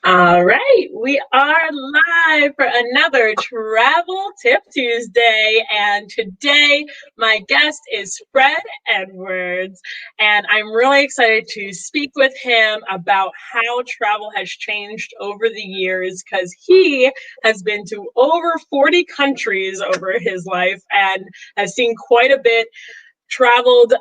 All right, we are live for another Travel Tip Tuesday. And today, my guest is Fred Edwards. And I'm really excited to speak with him about how travel has changed over the years because he has been to over 40 countries over his life and has seen quite a bit, traveled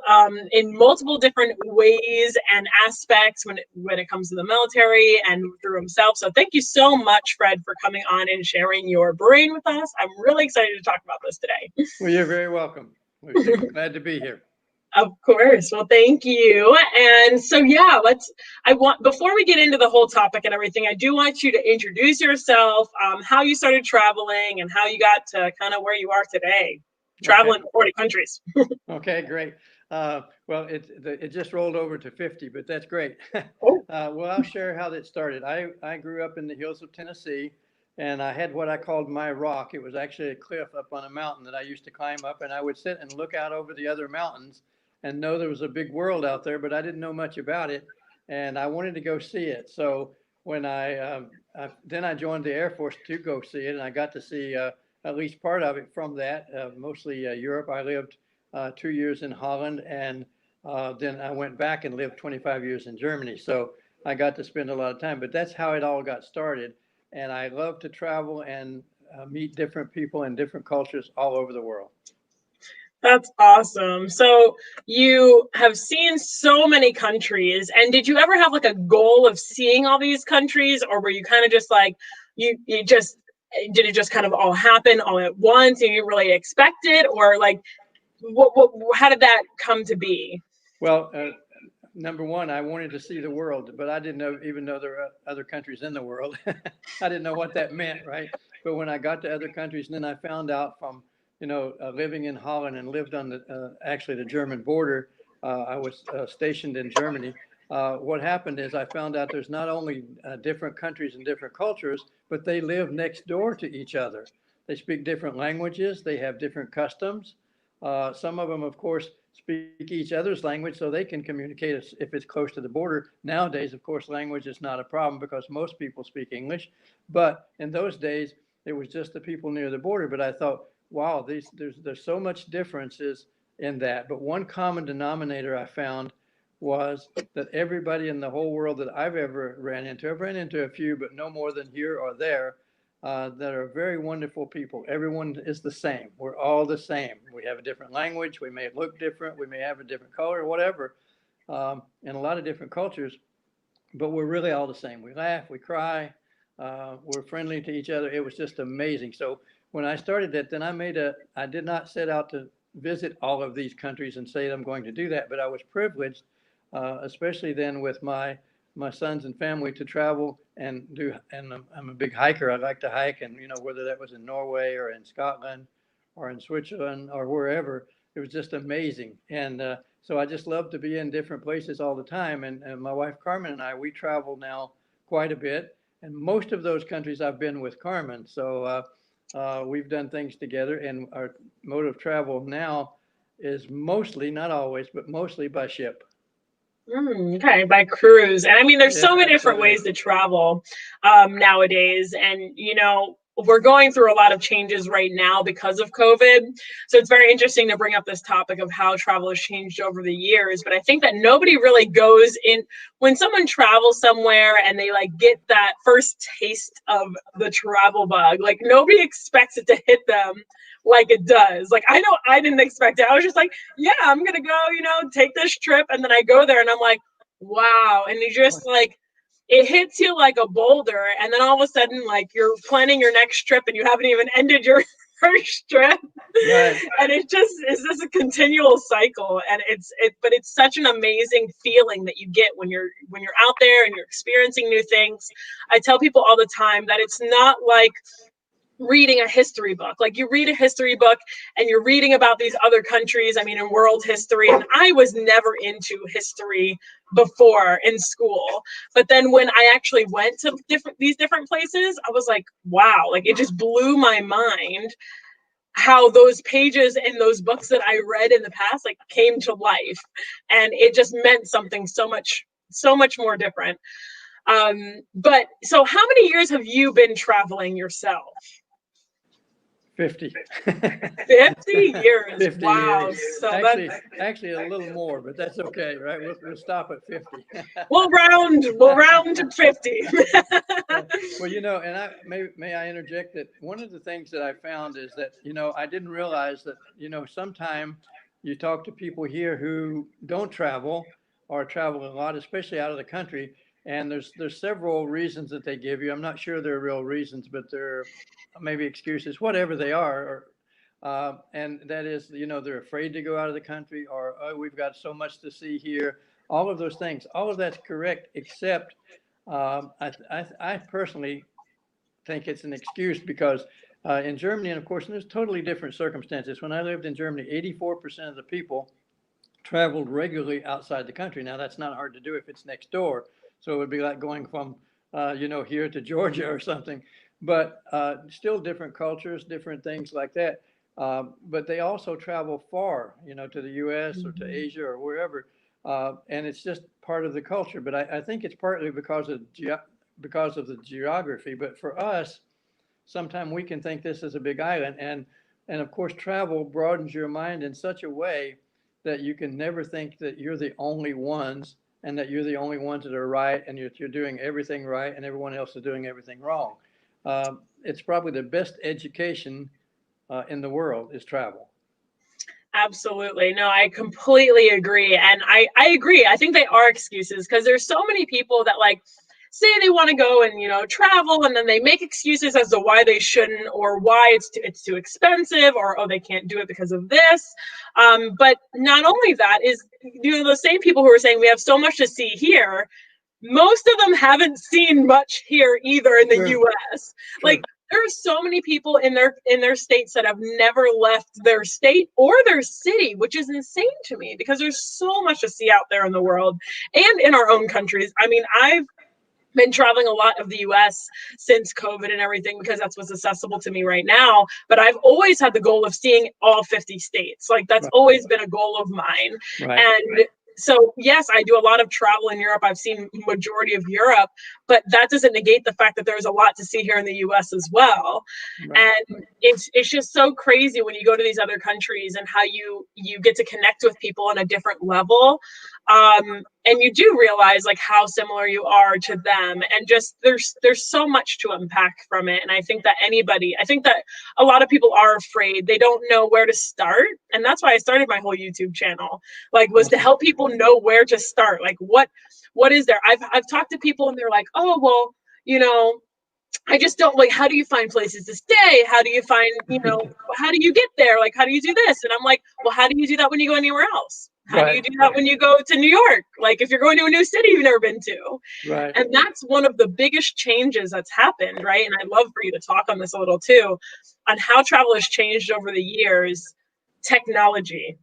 in multiple different ways and aspects when it comes to the military and through himself. So thank you so much, Fred, for coming on and sharing your brain with us. I'm really excited to talk about this today. Well, you're very welcome. We're super glad to be here. Of course. Well, thank you. And so, yeah, I want, before we get into the whole topic and everything, I do want you to introduce yourself, how you started traveling, and how you got to kind of where you are today, Okay. traveling to 40 countries. Okay, great. Well, it just rolled over to 50, but that's great. Oh, Well, I'll share how that started. I grew up in the hills of Tennessee, and I had what I called my rock. It was actually a cliff up on a mountain that I used to climb up, and I would sit and look out over the other mountains and know there was a big world out there, but I didn't know much about it, and I wanted to go see it. So when then I joined the Air Force to go see it, and I got to see at least part of it from that, mostly Europe. I lived 2 years in Holland, and then I went back and lived 25 years in Germany. So I got to spend a lot of time, but that's how it all got started. And I love to travel and meet different people and different cultures all over the world. that's awesome. So you have seen so many countries, and did you ever have like a goal of seeing all these countries, or were you kind of just like you just did it just kind of all happen all at once and you didn't really expect it, or like what how did that come to be? Well, number one, I wanted to see the world, but I didn't even know there were other countries in the world. I didn't know what that meant, right? But when I got to other countries, and then I found out from, living in Holland and lived on actually the German border. I was stationed in Germany. What happened is I found out there's not only different countries and different cultures, but they live next door to each other. They speak different languages. They have different customs. Some of them, of course, speak each other's language so they can communicate if it's close to the border. Nowadays, of course, language is not a problem because most people speak English. But in those days, it was just the people near the border. But I thought, wow, there's so much differences in that. But one common denominator I found was that everybody in the whole world that I've ever ran into, I've ran into a few, but no more than here or there, that are very wonderful people. Everyone is the same. We're all the same. We have a different language. We may look different. We may have a different color, whatever, in a lot of different cultures, but we're really all the same. We laugh, we cry, we're friendly to each other. It was just amazing. So when I started that, then I did not set out to visit all of these countries and say I'm going to do that, but I was privileged, especially then with my sons and family to travel and do. And I'm a big hiker. I like to hike, and whether that was in Norway or in Scotland or in Switzerland or wherever, it was just amazing. And so I just love to be in different places all the time. And my wife Carmen and I, we travel now quite a bit, and most of those countries I've been with Carmen. So we've done things together, and our mode of travel now is mostly, not always, but mostly by ship. Okay, by cruise. And I mean, there's Yeah, so many different absolutely. ways to travel nowadays. And, we're going through a lot of changes right now because of COVID. So it's very interesting to bring up this topic of how travel has changed over the years. But I think that nobody really goes in when someone travels somewhere and they like get that first taste of the travel bug, like nobody expects it to hit them like it does. Like I know I didn't expect it. I was just like, yeah, I'm gonna go, take this trip. And then I go there and I'm like, wow. And you just like, it hits you like a boulder. And then all of a sudden, like you're planning your next trip and you haven't even ended your first trip. Right. And it's just a continual cycle. And but it's such an amazing feeling that you get when you're out there and you're experiencing new things. I tell people all the time that it's not like reading a history book. Like you read a history book and you're reading about these other countries, I mean, in world history. And I was never into history before in school. But then when I actually went to these different places, I was like, wow, like it just blew my mind how those pages in those books that I read in the past like came to life. And it just meant something so much more different. But so how many years have you been traveling yourself? 50. 50 years. 50 Wow. years. So Actually, that's, actually a little more, but that's okay, right? We'll stop at 50. we'll round to 50. Well, and may I interject that one of the things that I found is that, I didn't realize that, sometime you talk to people here who don't travel or travel a lot, especially out of the country, and there's several reasons that they give you. I'm not sure they're real reasons, but they're maybe excuses, whatever they are. And that is, they're afraid to go out of the country, or, oh, we've got so much to see here. All of those things, all of that's correct, except I personally think it's an excuse because in Germany, and of course, there's totally different circumstances. When I lived in Germany, 84% of the people traveled regularly outside the country. Now, that's not hard to do if it's next door. So it would be like going from, here to Georgia or something. But still different cultures, different things like that. But they also travel far, to the U.S. or to Mhm. Asia or wherever. And it's just part of the culture. But I think it's partly because of the geography. But for us, sometimes we can think this is a big island. And of course, travel broadens your mind in such a way that you can never think that you're the only ones and that you're the only ones that are right and you're doing everything right and everyone else is doing everything wrong. It's probably the best education in the world is travel. Absolutely. No, I completely agree. And I agree. I think they are excuses because there's so many people that like say they want to go and, travel, and then they make excuses as to why they shouldn't, or why it's too expensive, or, oh, they can't do it because of this. But not only that is, those same people who are saying we have so much to see here, most of them haven't seen much here either in the True, US. Like true. there are so many people in their states that have never left their state or their city, which is insane to me because there's so much to see out there in the world and in our own countries. I mean, I've been traveling a lot of the US since COVID and everything because that's what's accessible to me right now. But I've always had the goal of seeing all 50 states. Like that's Right, always been a goal of mine. right, And so yes, I do a lot of travel in Europe. I've seen majority of Europe, but that doesn't negate the fact that there's a lot to see here in the US as well. right. And it's just so crazy when you go to these other countries and how you get to connect with people on a different level. And you do realize like how similar you are to them, and just there's so much to unpack from it. And I think that a lot of people are afraid, they don't know where to start, and that's why I started my whole YouTube channel, like, was to Awesome. help people know where to start, like what is there. I've talked to people and they're like, oh well, you know I just don't, like, how do you find places to stay? How do you find, how do you get there? Like, how do you do this? And I'm like, well, how do you do that when you go anywhere else? How do you Right, do that when you go to New York? Like, if you're going to a new city you've never been to. right. And that's one of the biggest changes that's happened, right? And I'd love for you to talk on this a little too, on how travel has changed over the years. Technology,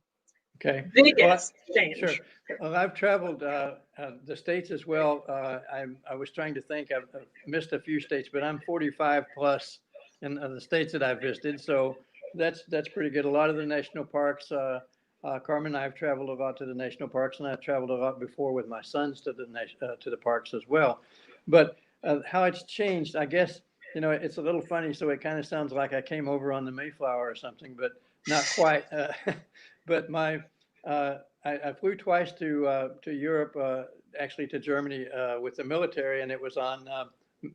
Okay. Well, biggest sure. change. Well, I've traveled the states as well. I was trying to think. I've missed a few states, but I'm 45 plus in the states that I've visited. So that's pretty good. A lot of the national parks. Carmen and I have traveled a lot to the national parks, and I've traveled a lot before with my sons to the parks as well. But how it's changed, I guess, it's a little funny. So it kind of sounds like I came over on the Mayflower or something, but not quite. But I flew twice to Europe, actually to Germany with the military, and it was on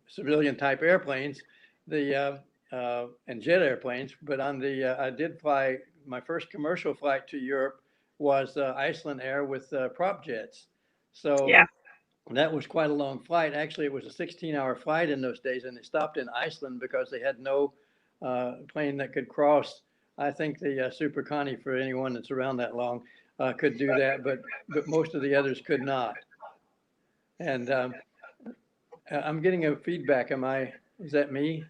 civilian type airplanes, and jet airplanes. But I did fly. My first commercial flight to Europe was Iceland Air with prop jets. So Yeah. that was quite a long flight. Actually, it was a 16-hour flight in those days, and they stopped in Iceland because they had no plane that could cross. I think the Super Connie, for anyone that's around that long, could do that, but most of the others could not. And I'm getting a feedback. Is that me?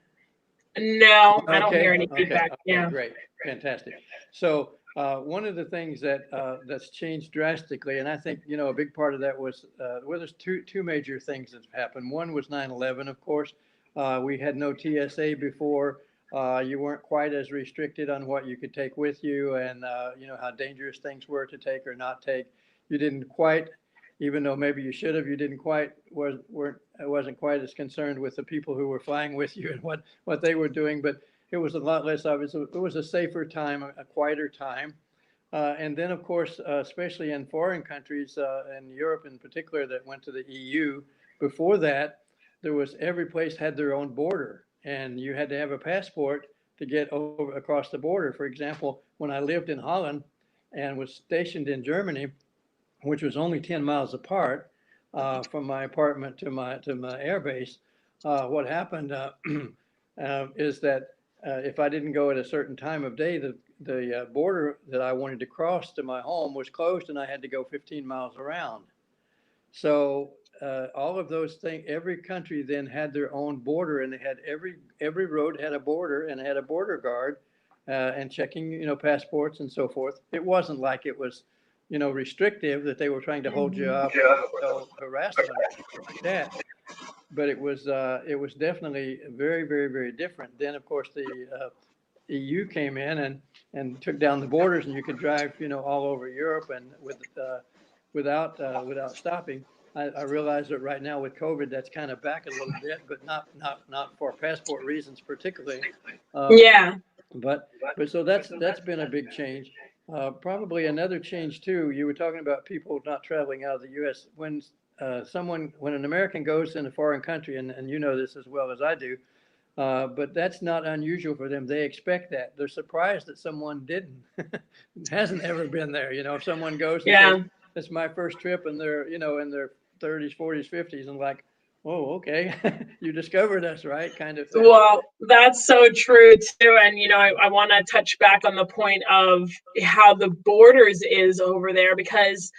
No, I don't hear Okay, any okay, feedback. okay, Yeah. great, fantastic. So one of the things that's changed drastically, and I think a big part of that was well, there's two major things that happened. One was 9/11, of course. We had no TSA before. You weren't quite as restricted on what you could take with you, and how dangerous things were to take or not take. You didn't quite even though maybe you should have, you didn't quite, wasn't quite as concerned with the people who were flying with you and what they were doing, but it was a lot less obvious. It was a safer time, a quieter time. And then, of course, especially in foreign countries, in Europe in particular, that went to the EU, before that, every place had their own border, and you had to have a passport to get over across the border. For example, when I lived in Holland and was stationed in Germany, which was only 10 miles apart from my apartment to my air base, what happened is that if I didn't go at a certain time of day, the border that I wanted to cross to my home was closed, and I had to go 15 miles around. So all of those things, every country then had their own border, and they had every road had a border and had a border guard and checking, passports and so forth. It wasn't like it was, restrictive, that they were trying to hold you up or harassment or anything like that. But it was definitely very, very, very different. Then, of course, the EU came in and took down the borders, and you could drive, all over Europe and without stopping. I realize that right now with COVID, that's kind of back a little bit, but not for passport reasons particularly. Yeah. But so that's been a big change. Probably another change too. You were talking about people not traveling out of the U.S. When an American goes in a foreign country, and you know this as well as I do, but that's not unusual for them. They expect that. They're surprised that someone didn't, hasn't ever been there. If someone goes and says, "It's my first trip," and they're, in their 30s, 40s, 50s, and like, "Oh, okay, you discovered us," right? Kind of thing. Well, that's so true too. And, I want to touch back on the point of how the borders is over there, because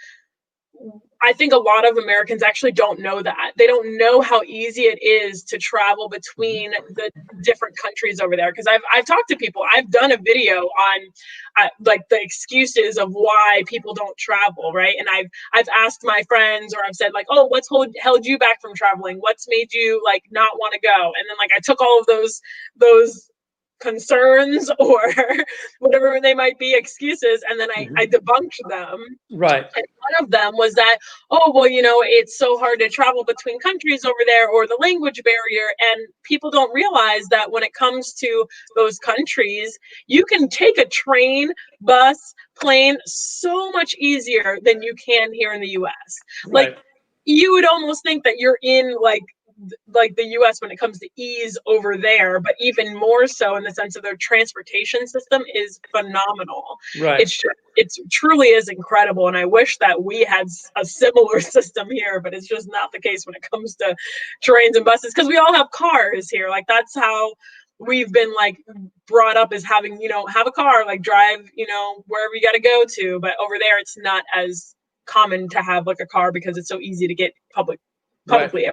I think a lot of Americans actually don't know that. They don't know how easy it is to travel between the different countries over there. Because I've talked to people. I've done a video on like the excuses of why people don't travel, right? And I've asked my friends, or I've said like, "Oh, what's held you back from traveling? What's made you like not want to go?" And then like I took all of those concerns or whatever they might be, excuses, and then I debunked them. Right. And one of them was that, "Oh, well, it's so hard to travel between countries over there, or the language barrier." And people don't realize that when it comes to those countries, you can take a train, bus, plane so much easier than you can here in the US. Right. Like, you would almost think that you're in like the US when it comes to ease over there, but even more so in the sense of their transportation system is phenomenal. Right. It truly is incredible, and I wish that we had a similar system here, but it's just not the case when it comes to trains and buses, because we all have cars here. Like, that's how we've been like brought up, is having, have a car, like drive, wherever you got to go to. But over there, it's not as common to have like a car because it's so easy to get publicly everywhere.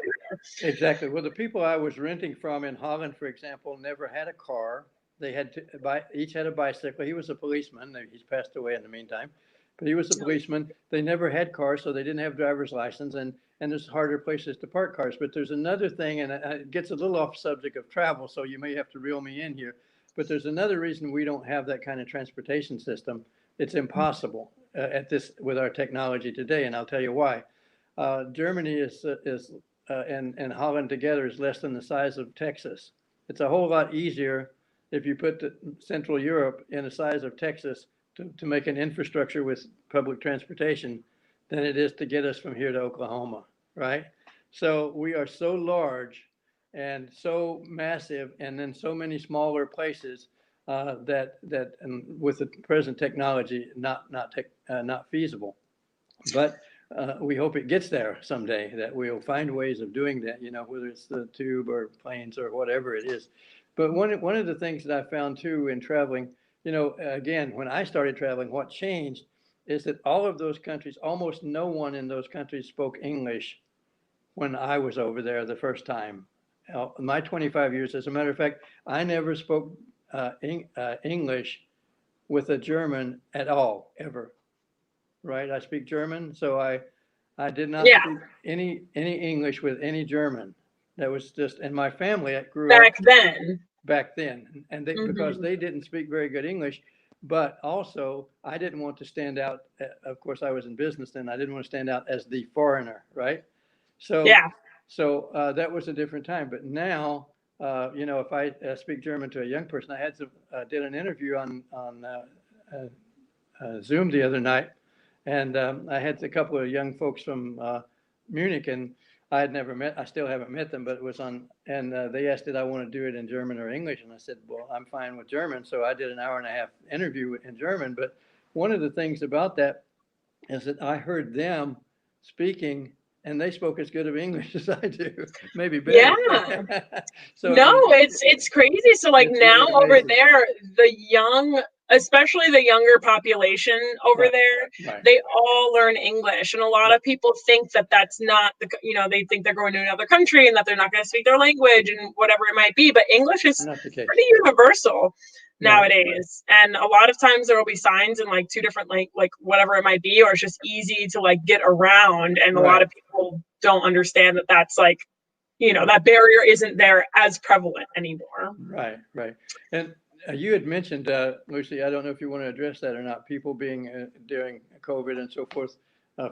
Exactly. Well, the people I was renting from in Holland, for example, never had a car. They had each had a bicycle. He was a policeman. He's passed away in the meantime, but he was a policeman. They never had cars, so they didn't have driver's license, and there's harder places to park cars. But there's another thing, and it gets a little off subject of travel, so you may have to reel me in here. But there's another reason we don't have that kind of transportation system. It's impossible with our technology today, and I'll tell you why. Germany and Holland together is less than the size of Texas. It's a whole lot easier if you put Central Europe in the size of Texas to make an infrastructure with public transportation than it is to get us from here to Oklahoma, right? So we are so large and so massive, and then so many smaller places that with the present technology, not feasible. But we hope it gets there someday, that we'll find ways of doing that, whether it's the tube or planes or whatever it is. But one of the things that I found too in traveling, again, when I started traveling, what changed is that all of those countries, almost no one in those countries spoke English when I was over there the first time. My 25 years, as a matter of fact, I never spoke English with a German at all, ever. Right? I speak German, so I did not speak any English with any German. That was just, and my family grew back up then, and they because they didn't speak very good English, but also I didn't want to stand out. Of course, I was in business then. I didn't want to stand out as the foreigner, right? So, Yeah. that was a different time. But now, if I speak German to a young person, I did an interview on Zoom the other night, and I had a couple of young folks from Munich, and I still haven't met them, but it was on, and they asked did I want to do it in German or English, and I said, well, I'm fine with German. So I did an hour and a half interview in German. But one of the things about that is that I heard them speaking, and they spoke as good of English as I do, maybe better. Yeah. So No, it's crazy. So like it's now really over amazing. there, the young, especially the younger population over Right, there, right, they all learn English. And a lot right. of people think that that's not they think they're going to another country and that they're not going to speak their language and whatever it might be. But English is Not the case. pretty universal Right. nowadays. And a lot of times there will be signs in like two different like whatever it might be, or it's just easy to like get around. And a lot Right. of people don't understand that that's like Right. that barrier isn't there as prevalent anymore. Right, right. And you had mentioned, Lucie, I don't know if you want to address that or not, people being during COVID and so forth,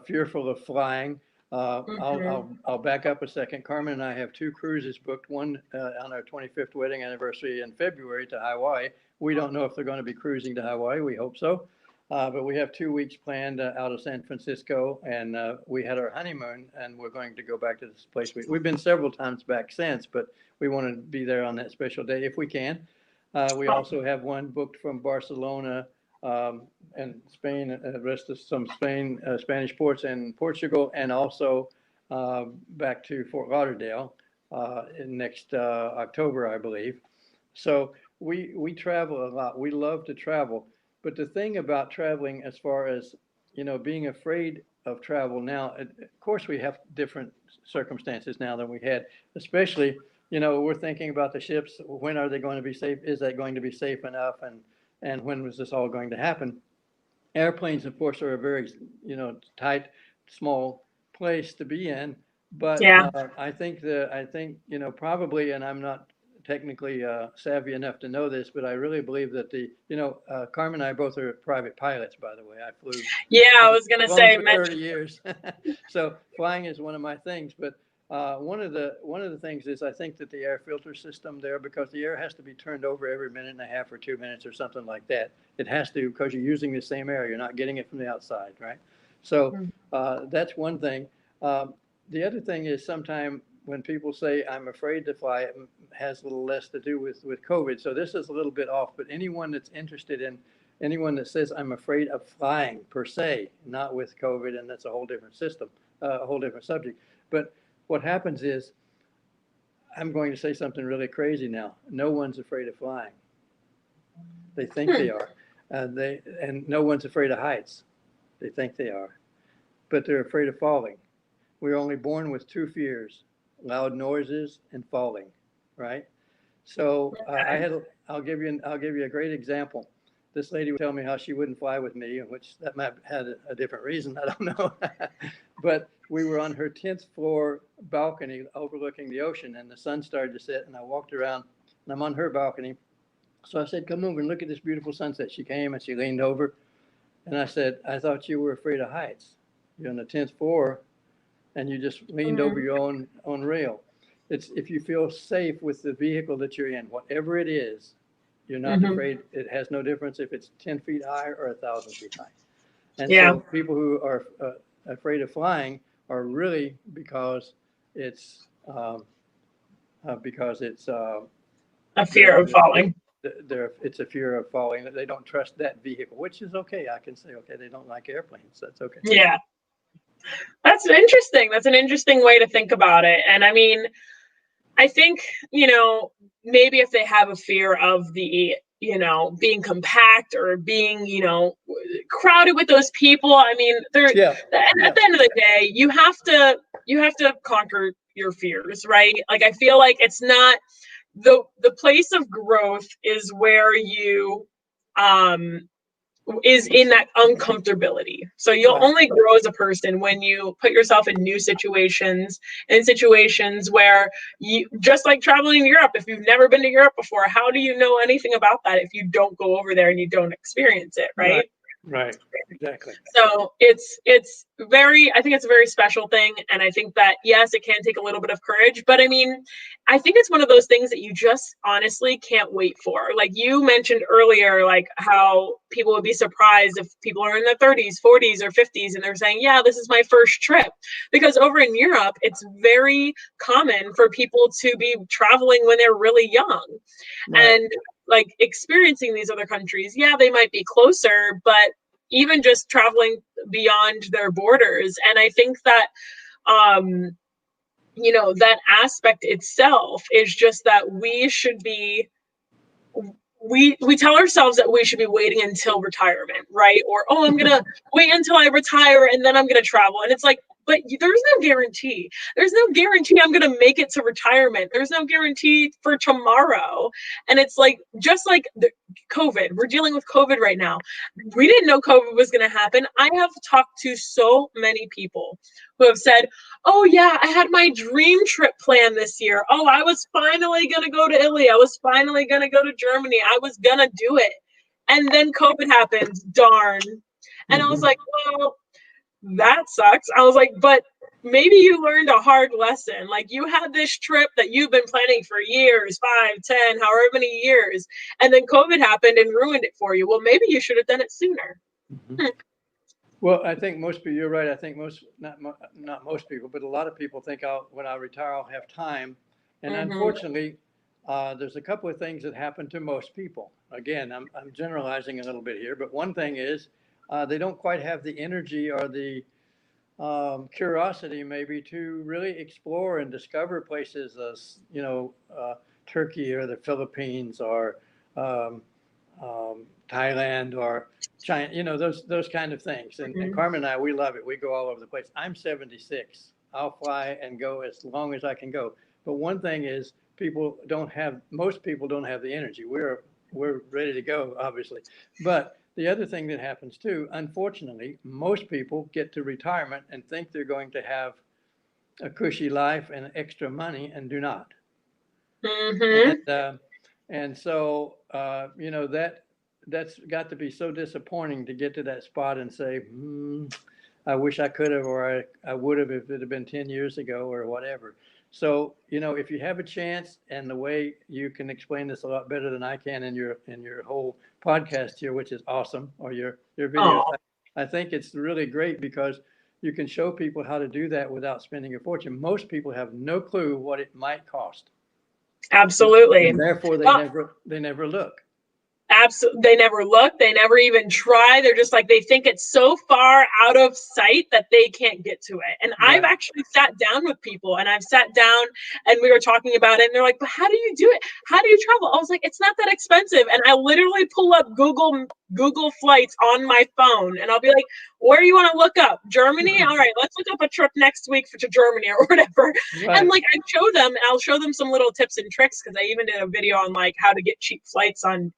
fearful of flying. I'll back up a second. Carmen and I have two cruises booked, one on our 25th wedding anniversary in February to Hawaii. We don't know if they're going to be cruising to Hawaii. We hope so. But we have 2 weeks planned out of San Francisco, and we had our honeymoon, and we're going to go back to this place. We've been several times back since, but we want to be there on that special day if we can. We also have one booked from Barcelona and Spain, the rest of some Spanish ports and Portugal, and also back to Fort Lauderdale in next October, I believe. So we travel a lot. We love to travel. But the thing about traveling, as far as, being afraid of travel now, of course, we have different circumstances now than we had, especially, we're thinking about the ships. When are they going to be safe? Is that going to be safe enough? And when was this all going to happen? Airplanes, of course, are a very, tight, small place to be in. But Yeah. I think, probably, and I'm not technically savvy enough to know this, but I really believe that Carmen and I both are private pilots, by the way. I flew. Yeah, I was gonna Flown say, for 30 years. So flying is one of my things. But one of the things is I think that the air filter system there, because the air has to be turned over every minute and a half or 2 minutes or something like that. It has to, because you're using the same air. You're not getting it from the outside, right? So that's one thing. The other thing is sometimes when people say I'm afraid to fly, it has a little less to do with COVID. So this is a little bit off, but anyone that's interested in, anyone that says I'm afraid of flying per se, not with COVID, and that's a whole different system, a whole different subject. But what happens is, I'm going to say something really crazy now. No one's afraid of flying. They think they are. And no one's afraid of heights. They think they are. But they're afraid of falling. We're only born with two fears: loud noises and falling, right? So I'll give you a great example. This lady would tell me how she wouldn't fly with me, which that might have had a different reason. I don't know. But we were on her 10th floor balcony overlooking the ocean, and the sun started to set, and I walked around, and I'm on her balcony. So I said, come over and look at this beautiful sunset. She came and she leaned over, and I said, I thought you were afraid of heights. You're on the 10th floor, and you just leaned over your own rail. It's if you feel safe with the vehicle that you're in, whatever it is, you're not afraid. It has no difference if it's 10 feet high or 1,000 feet high. And so people who are afraid of flying are really because it's a fear of falling. It's a fear of falling. They don't trust that vehicle, which is okay. I can say, okay, they don't like airplanes. That's okay. Yeah. That's interesting. That's an interesting way to think about it. And I mean, I think, maybe if they have a fear of the, being compact or being, crowded with those people, I mean, at the end of the day, you have to conquer your fears, right? Like, I feel like it's not the place of growth is where you is in that uncomfortability. So you'll Right. only grow as a person when you put yourself in new situations, in situations where you, just like traveling to Europe, if you've never been to Europe before, how do you know anything about that if you don't go over there and you don't experience it, right? Right. Exactly. So it's very, I think it's a very special thing. And I think that, yes, it can take a little bit of courage, but I mean, I think it's one of those things that you just honestly can't wait for. Like you mentioned earlier, like how people would be surprised if people are in their 30s, 40s, or 50s and they're saying, yeah, this is my first trip. Because over in Europe, it's very common for people to be traveling when they're really young. Right. And like experiencing these other countries, yeah, they might be closer, but even just traveling beyond their borders. And I think that, you know, that aspect itself is just that we should be, we tell ourselves that we should be waiting until retirement, right? Or, oh, I'm gonna wait until I retire and then I'm gonna travel. And it's like, but there's no guarantee. There's no guarantee I'm gonna make it to retirement. There's no guarantee for tomorrow. And it's like, just like the COVID, we're dealing with COVID right now. We didn't know COVID was gonna happen. I have talked to so many people who have said, oh yeah, I had my dream trip planned this year. Oh, I was finally going to go to Italy. I was finally going to go to Germany. I was going to do it. And then COVID happened. Darn. And I was like, well, that sucks. I was like, but maybe you learned a hard lesson. Like you had this trip that you've been planning for years, 5, 10, however many years. And then COVID happened and ruined it for you. Well, maybe you should have done it sooner. Well, I think most people, you're right. I think not most people, but a lot of people think when I retire, I'll have time. And unfortunately, there's a couple of things that happen to most people. Again, I'm generalizing a little bit here, but one thing is they don't quite have the energy or the curiosity maybe to really explore and discover places as, you know, Turkey or the Philippines or Thailand or China, you know, those kind of things. And Carmen and I, we love it. We go all over the place. I'm 76. I'll fly and go as long as I can go. But one thing is most people don't have the energy. We're ready to go, obviously. But the other thing that happens too, unfortunately, most people get to retirement and think they're going to have a cushy life and extra money and do not. And so, you know, that's got to be so disappointing to get to that spot and say, I wish I could have, or I would have if it had been 10 years ago or whatever. So, you know, if you have a chance, and the way you can explain this a lot better than I can in your whole podcast here, which is awesome, or your videos, I think it's really great because you can show people how to do that without spending a fortune. Most people have no clue what it might cost. Absolutely. And therefore, they never look. Absolutely. They never look. They never even try. They're just like, they think it's so far out of sight that they can't get to it. And I've actually sat down with people, and I've sat down and we were talking about it, and they're like, but how do you do it? How do you travel? I was like, it's not that expensive. And I literally pull up Google flights on my phone, and I'll be like, where do you want to look up? Germany? All right, let's look up a trip next week to Germany or whatever. And like, I'll show them some little tips and tricks, because I even did a video on like how to get cheap flights on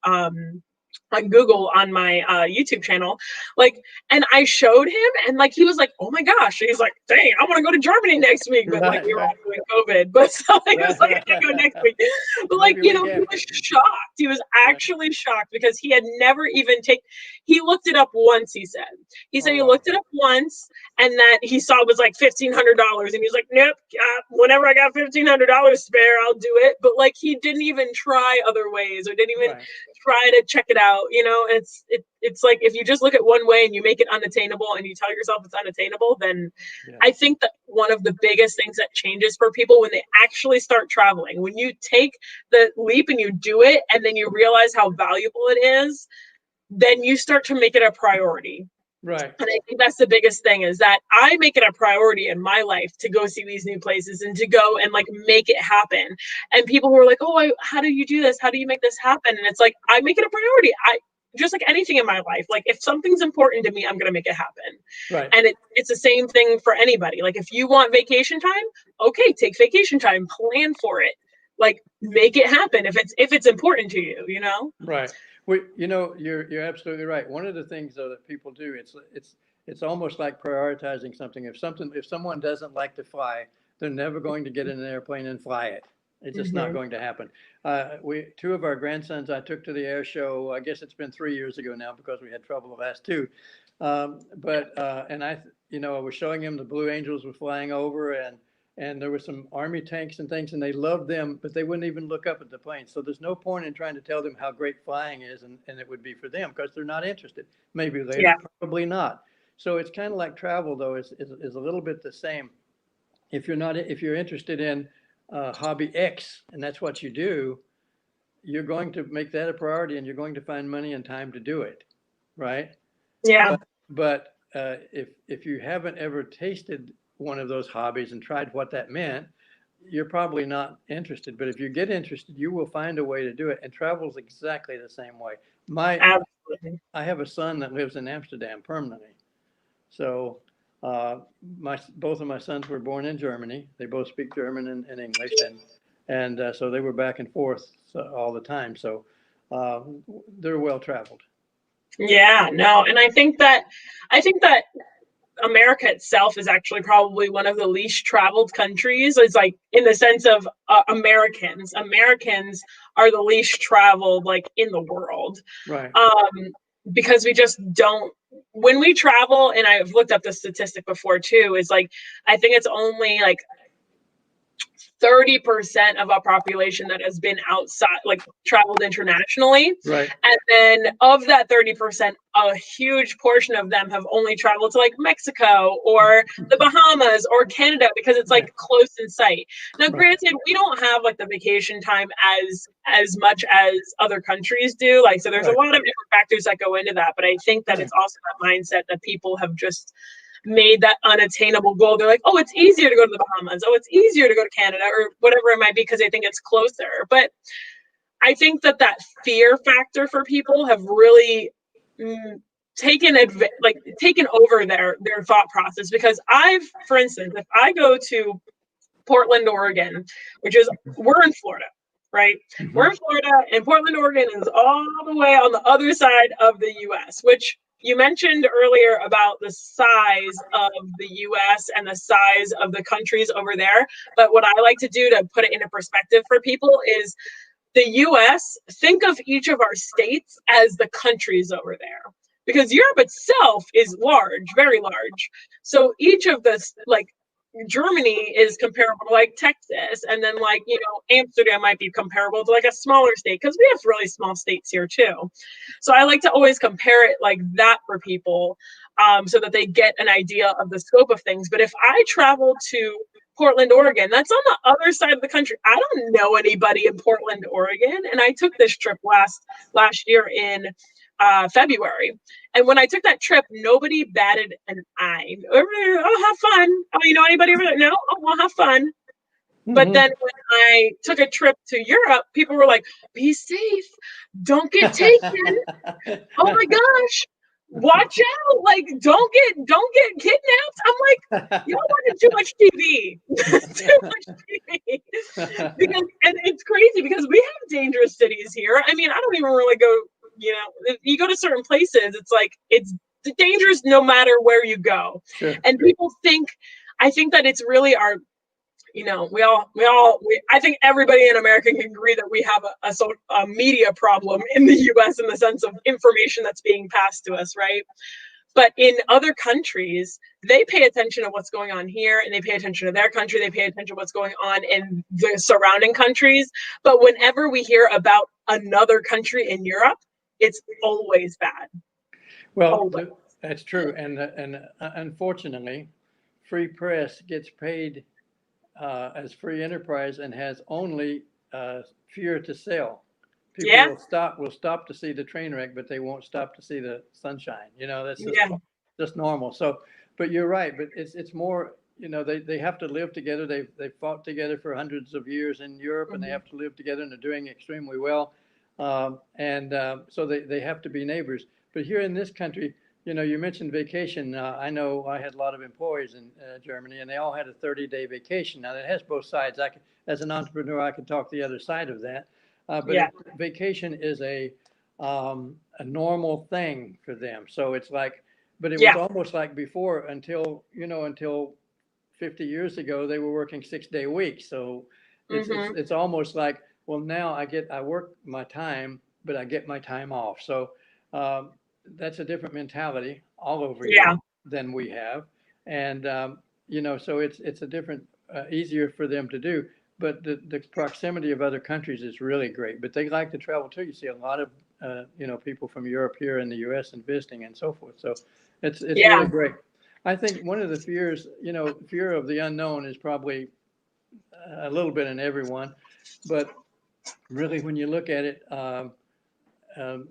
Google on my YouTube channel. Like, and I showed him, and like, he was like, oh my gosh. He's like, dang, I want to go to Germany next week. But like, we were all doing COVID. But so he was like, I can't go next week. But like, you know, he was shocked. He was actually shocked, because he had never even he looked it up once, he said. He said he looked it up once, and that he saw it was like $1,500. And he's like, nope, whenever I got $1,500 spare, I'll do it. But like, he didn't even try other ways, or didn't even try to check it out. You know, it's like, if you just look at one way and you make it unattainable and you tell yourself it's unattainable, then I think that one of the biggest things that changes for people when they actually start traveling, when you take the leap and you do it, and then you realize how valuable it is, then you start to make it a priority. Right. And I think that's the biggest thing, is that I make it a priority in my life to go see these new places and to go and like make it happen. And people who are like, oh, how do you do this? How do you make this happen? And it's like, I make it a priority. Just like anything in my life, like if something's important to me, I'm going to make it happen. Right. And it's the same thing for anybody. Like if you want vacation time, okay, take vacation time, plan for it, like make it happen if it's important to you, you know? Right. Well, you're absolutely right. One of the things though that people do, it's almost like prioritizing something. If someone doesn't like to fly, they're never going to get in an airplane and fly it. It's just not Hmm. going to happen. Two of our grandsons I took to the air show. I guess it's been 3 years ago now because we had trouble the last two. And I was showing them the Blue Angels were flying over, and there were some Army tanks and things, and they loved them, but they wouldn't even look up at the plane. So there's no point in trying to tell them how great flying is, and it would be for them because they're not interested. Maybe later, Yeah. probably not. So it's kind of like travel, though, is a little bit the same. If you're interested in hobby X and that's what you do, you're going to make that a priority, and you're going to find money and time to do it, right? Yeah. But if you haven't ever tasted one of those hobbies and tried what that meant, you're probably not interested. But if you get interested, you will find a way to do it. And travel is exactly the same way. My Absolutely. I have a son that lives in Amsterdam permanently. So uh, my both of my sons were born in Germany. They both speak German and English, and so they were back and forth all the time. So uh, they're well traveled. Yeah, no, and I think that America itself is actually probably one of the least traveled countries. It's like in the sense of Americans. Americans are the least traveled like in the world. Right. Because we just don't when we travel, and I've looked up the statistic before too, is like I think it's only like 30% of our population that has been outside, like traveled internationally. Right. And then of that 30%, a huge portion of them have only traveled to like Mexico or the Bahamas or Canada because it's Yeah. like close in sight. Now, Right. granted, we don't have like the vacation time as much as other countries do. Like, so there's a Right. lot of different factors that go into that. But I think that Right. it's also that mindset that people have just made that unattainable goal. They're like, oh, it's easier to go to the Bahamas. Oh, it's easier to go to Canada or whatever it might be because they think it's closer. But I think that that fear factor for people have really mm, taken over their thought process. Because for instance, if I go to Portland, Oregon, which is we're in Florida, right? We're Mhm. in Florida, and Portland, Oregon is all the way on the other side of the U.S., which you mentioned earlier about the size of the US and the size of the countries over there. But what I like to do to put it into perspective for people is the US, think of each of our states as the countries over there. Because Europe itself is large, very large. So each of the like Germany is comparable to like Texas, and then like Amsterdam might be comparable to like a smaller state because we have really small states here too. So I like to always compare it like that for people, so that they get an idea of the scope of things. But if I travel to Portland, Oregon, that's on the other side of the country. I don't know anybody in Portland, Oregon, and I took this trip last year in February. And when I took that trip, nobody batted an eye. Oh, have fun. Oh, you know anybody over there? No? Oh, well, have fun. But Mhm. then when I took a trip to Europe, people were like, be safe. Don't get taken. Oh my gosh. Watch out. Like, don't get kidnapped. I'm like, y'all watching too much TV. Too much TV. And it's crazy because we have dangerous cities here. I mean, I don't even really go, if you go to certain places, it's like it's dangerous no matter where you go. Sure. And people think I think that it's really our I think everybody in America can agree that we have a media problem in the US in the sense of information that's being passed to us, right? But in other countries, they pay attention to what's going on here and they pay attention to their country. They pay attention to what's going on in the surrounding countries. But whenever we hear about another country in Europe, it's always bad. Well, Always. that's true. And unfortunately, free press gets paid as free enterprise and has only fear to sell. People Yeah. will stop to see the train wreck, but they won't stop to see the sunshine. That's Yeah. just normal. So, but you're right. But it's more. They have to live together. They've fought together for hundreds of years in Europe, and they Mhm. have to live together, and they're doing extremely well. And so they have to be neighbors. But here in this country, you mentioned vacation. I know I had a lot of employees in Germany, and they all had a 30-day vacation. Now that has both sides. As an entrepreneur, I can talk the other side of that. But Yeah. vacation is a normal thing for them. So it's like, but it was Yeah. almost like before until 50 years ago, they were working 6-day weeks. So Hmm. it's almost like, well, now I work my time, but I get my time off. So um, that's a different mentality all over Yeah. here than we have. And, so it's a different, easier for them to do. But the proximity of other countries is really great. But they like to travel too. You see a lot of, people from Europe here in the US and visiting and so forth. So it's really Yeah. great. I think one of the fears, fear of the unknown is probably a little bit in everyone, but really when you look at it,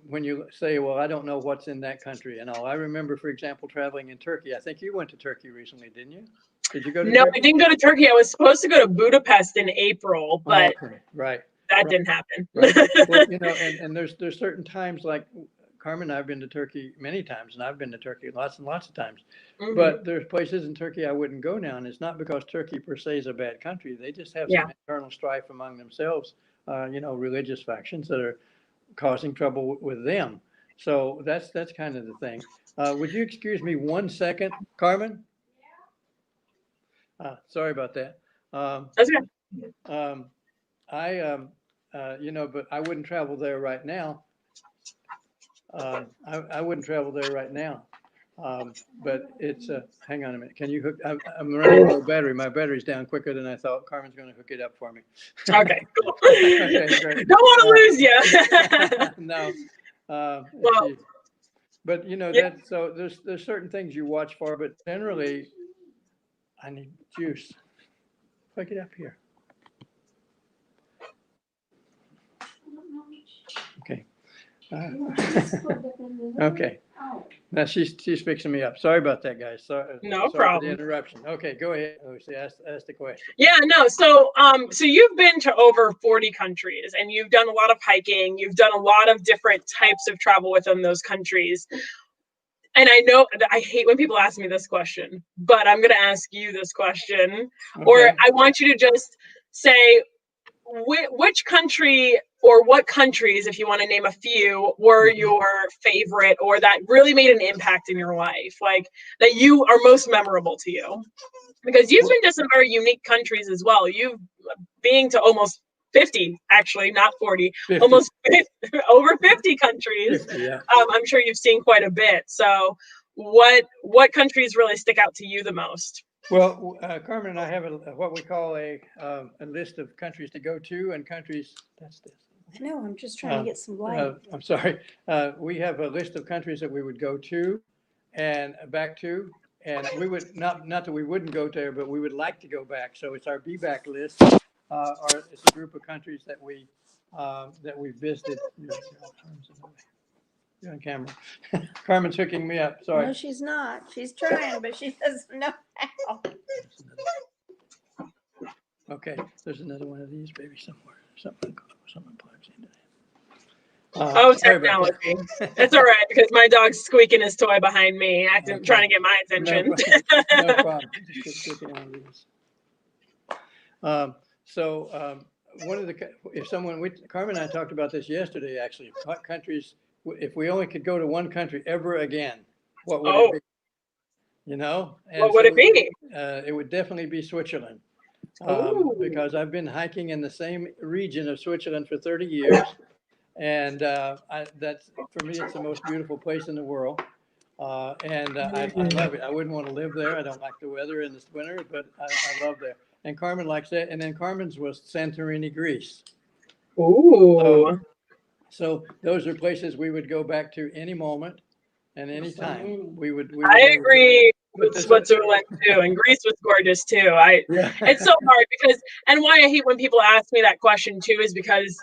when you say, well, I don't know what's in that country and all. I remember, for example, traveling in Turkey. I think you went to Turkey recently, didn't you? Did you go to No, I Turkey? didn't go to Turkey. I was supposed to go to Budapest in April, Oh, but okay, right, that right, didn't happen. right. Well, and there's certain times like Carmen and I've been to Turkey many times, and I've been to Turkey lots and lots of times. Hmm. But there's places in Turkey I wouldn't go now, and it's not because Turkey per se is a bad country. They just have Yeah. some internal strife among themselves, religious factions that are causing trouble with them. So that's kind of the thing. Would you excuse me 1 second, Carmen? Sorry about that. Um, That's good. um, but I wouldn't travel there right now. I wouldn't travel there right now. But it's, hang on a minute. Can you hook, I'm running low battery. My battery's down quicker than I thought. Carmen's going to hook it up for me. Okay, cool. Okay, great. Don't want to lose you. No, Well, but yeah. so there's certain things you watch for, but generally I need juice. Hook it up here. Okay. Okay. Now she's fixing me up. Sorry about that, guys. Sorry, No sorry for the problem. interruption. Okay, go ahead, Lucy. Ask the question. Yeah, no. So you've been to over 40 countries and you've done a lot of hiking. You've done a lot of different types of travel within those countries. And I know that I hate when people ask me this question, but I'm going to ask you this question, or Okay. I want you to just say which country or what countries, if you want to name a few, were Mhm. your favorite or that really made an impact in your life, like that you are most memorable to you? Because you've been to some very unique countries as well. You've being to almost 50, actually, not 40, 50, almost 50, over 50 countries. 50, yeah. I'm sure you've seen quite a bit. So what countries really stick out to you the most? Well, Carmen and I have what we call a list of countries to go to and countries. That's this. I know, I'm just trying to get some light. I'm sorry. We have a list of countries that we would go to and back to, and we would not that we wouldn't go there, but we would like to go back. So it's our be back list, or it's a group of countries that we visited. You're on camera. Carmen's hooking me up. Sorry. No, she's not. She's trying, but she doesn't know how. Okay, there's another one of these, baby, somewhere. Something plugs into that. Oh, Sorry about technology. that. It's all right because my dog's squeaking his toy behind me, acting, Okay. trying to get my No attention. problem. No problem. Just get one of these. One of the, if someone, Carmen and I talked about this yesterday, actually, what countries, if we only could go to one country ever again, what would it be? And What would it be? It would definitely be Switzerland. Oh, Because I've been hiking in the same region of Switzerland for 30 years. And that's, for me, it's the most beautiful place in the world. I love it. I wouldn't want to live there. I don't like the weather in the winter, but I love there. And Carmen likes that. And then Carmen's was Santorini, Greece. ooh. So those are places we would go back to any moment and any time. We would I agree with this, Switzerland too, and Greece was gorgeous too. yeah. It's so hard because, and why I hate when people ask me that question too is because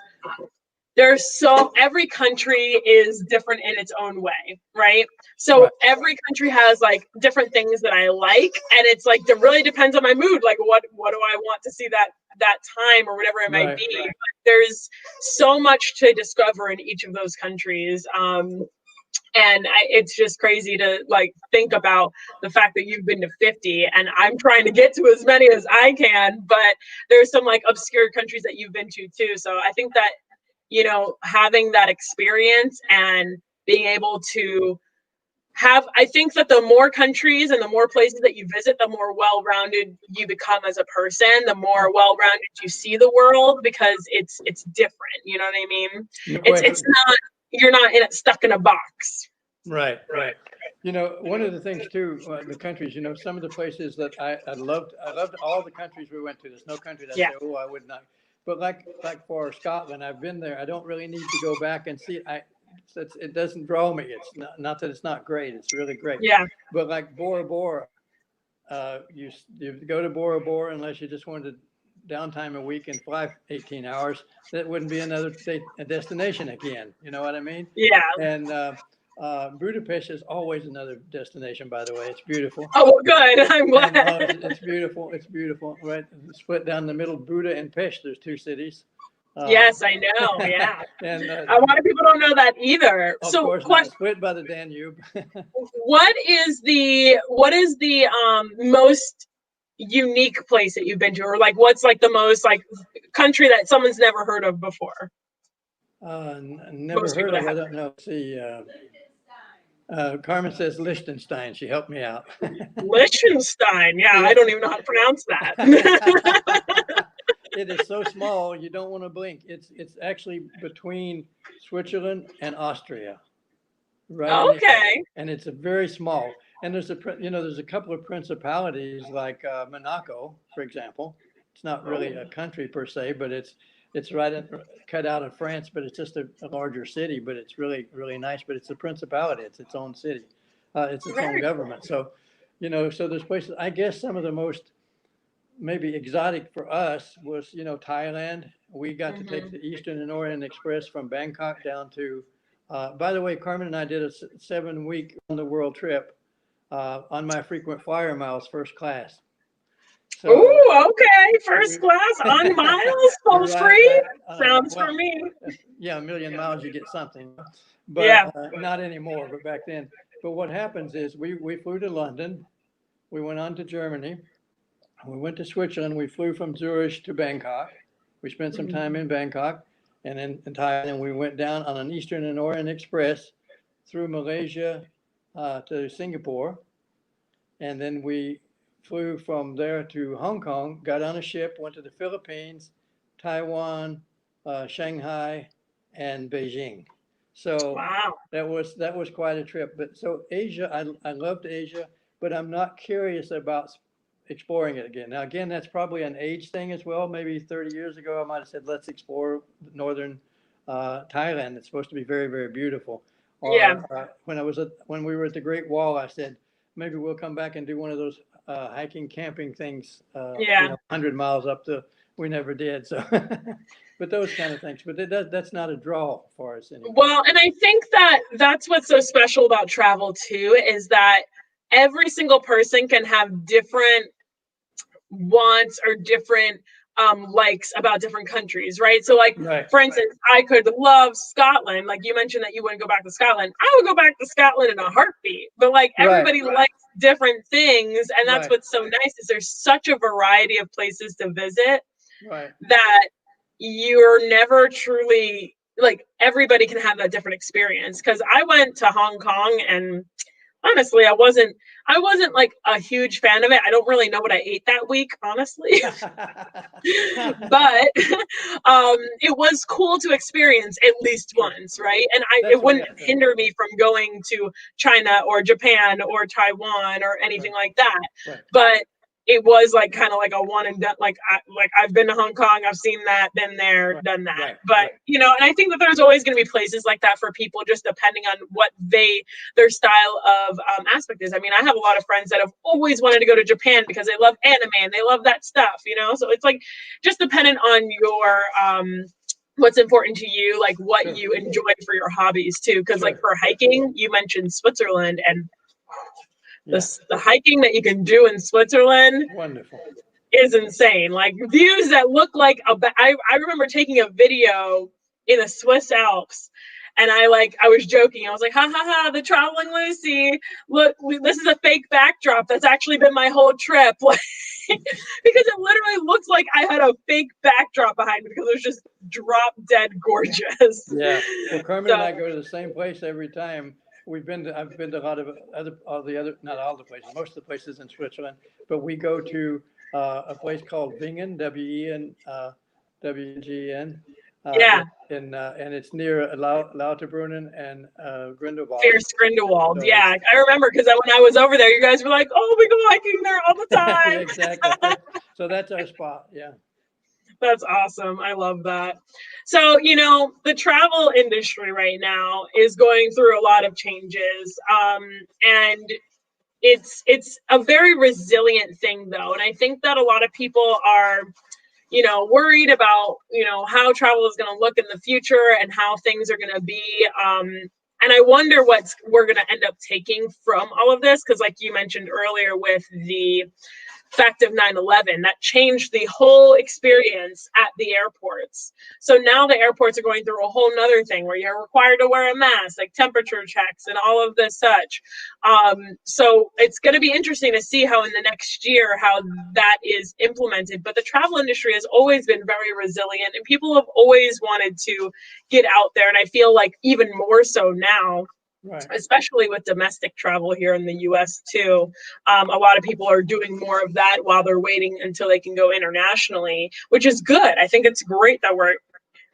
every country is different in its own way, right? So Right. every country has like different things that I like, and it's like it really depends on my mood. Like what do I want to see that time or whatever it might Right. be. But there's so much to discover in each of those countries. And it's just crazy to like think about the fact that you've been to 50 and I'm trying to get to as many as I can, but there's some like obscure countries that you've been to too. So I think that you know, having that experience and being able to have, I think that the more countries and the more places that you visit, the more well-rounded you become as a person, the more well-rounded you see the world, because it's different. You know what I mean? No It's question. not, you're not stuck in a box. Right, right. You know, one of the things too, the countries, you know, some of the places that I loved all the countries we went to. There's no country that I say, oh, I would not. But like for Scotland, I've been there. I don't really need to go back and see it. It doesn't draw me. It's not that it's not great. It's really great. Yeah. But like Bora Bora, you go to Bora Bora unless you just wanted to downtime a week and fly 18 hours. That wouldn't be another destination again. You know what I mean? Yeah. And Budapest is always another destination, by the way. It's beautiful. Oh, good. I'm glad. And, it's beautiful. It's beautiful. Right. Split down the middle, Buda and Pest. There's 2 cities. Yes, I know. Yeah. And a lot of people don't know that either. Of So course not. Split by the Danube. what is the most unique place that you've been to, or like what's like the most like country that someone's never heard of before? Never heard of. I don't know. See, Carmen says Liechtenstein. She helped me out. Liechtenstein. Yeah, I don't even know how to pronounce that. It is so small, you don't want to blink. It's actually between Switzerland and Austria. Right. Okay. And it's a very small. And there's a couple of principalities like Monaco, for example. It's not really a country per se, but it's cut out of France, but it's just a larger city. But it's really, really nice. But it's a principality. It's its own city. It's its own government. So, you know, so there's places. I guess some of the most maybe exotic for us was, you know, Thailand. We got to take the Eastern and Orient Express from Bangkok down to, by the way, Carmen and I did a 7-week on the world trip on my frequent flyer miles, first class. So, ooh, okay. First class on miles, post free. Sounds for me. Yeah, 1 million miles, you get something. But not anymore, but back then. But what happens is we flew to London. We went on to Germany. We went to Switzerland. We flew from Zurich to Bangkok. We spent some time in Bangkok, and then in Thailand. We went down on an Eastern and Orient Express through Malaysia to Singapore, and then we flew from there to Hong Kong. Got on a ship, went to the Philippines, Taiwan, Shanghai, and Beijing. So wow, that was quite a trip. But so Asia, I loved Asia, but I'm not curious about exploring it again. Now, again, that's probably an age thing as well. Maybe 30 years ago, I might have said, let's explore northern Thailand. It's supposed to be very, very beautiful. Or when we were at the Great Wall, I said, maybe we'll come back and do one of those hiking, camping things, 100 miles up we never did. So, but those kind of things, but that's not a draw for us anymore. Well, and I think that's what's so special about travel too, is that every single person can have different wants or different likes about different countries, right? So like, for instance, I could love Scotland. Like you mentioned that you wouldn't go back to Scotland. I would go back to Scotland in a heartbeat. But like everybody likes different things, and that's what's so nice is there's such a variety of places to visit that you're never truly like, everybody can have that different experience. Because I went to Hong Kong, and honestly, I wasn't like a huge fan of it. I don't really know what I ate that week, honestly. But it was cool to experience at least once, right? And it wouldn't hinder me from going to China or Japan or Taiwan or anything like that. But it was like kind of like a one and done. Like I've been to Hong Kong, I've seen that, been there, done that. But you know, and I think that there's always going to be places like that for people, just depending on what their style of aspect is. I mean, I have a lot of friends that have always wanted to go to Japan because they love anime and they love that stuff, you know. So it's like just dependent on your what's important to you, like what you enjoy for your hobbies too. Because like for hiking, you mentioned Switzerland, and the hiking that you can do in Switzerland is insane. Like views that look like I remember taking a video in the Swiss Alps, And I was joking. I was like, ha ha ha, the traveling Lucie. Look, this is a fake backdrop. That's actually been my whole trip. Like, because it literally looks like I had a fake backdrop behind me because it was just drop dead gorgeous. Yeah. Well, Carmen and So, I go to the same place every time. I've been to a lot of not all the places, most of the places in Switzerland, but we go to a place called Wingen, W-E-N, W-G-N. yeah, And it's near Lauterbrunnen and Grindelwald. Fierce Grindelwald. So Yeah, it's I remember because when I was over there, you guys were like, "Oh, we go hiking there all the yeah, time." exactly. So that's our spot. Yeah. That's awesome. I love that. So, the travel industry right now is going through a lot of changes. And it's a very resilient thing though. And I think that a lot of people are, worried about, how travel is going to look in the future and how things are going to be. And I wonder what we're going to end up taking from all of this. Because like you mentioned earlier with the fact of 9/11 that changed the whole experience at the airports. So now the airports are going through a whole nother thing where you're required to wear a mask, like temperature checks and all of this such. So it's going to be interesting to see how in the next year how that is implemented. But the travel industry has always been very resilient and people have always wanted to get out there, and I feel like even more so now, Right. especially with domestic travel here in the US too. A lot of people are doing more of that while they're waiting until they can go internationally, which is good. I think it's great that we're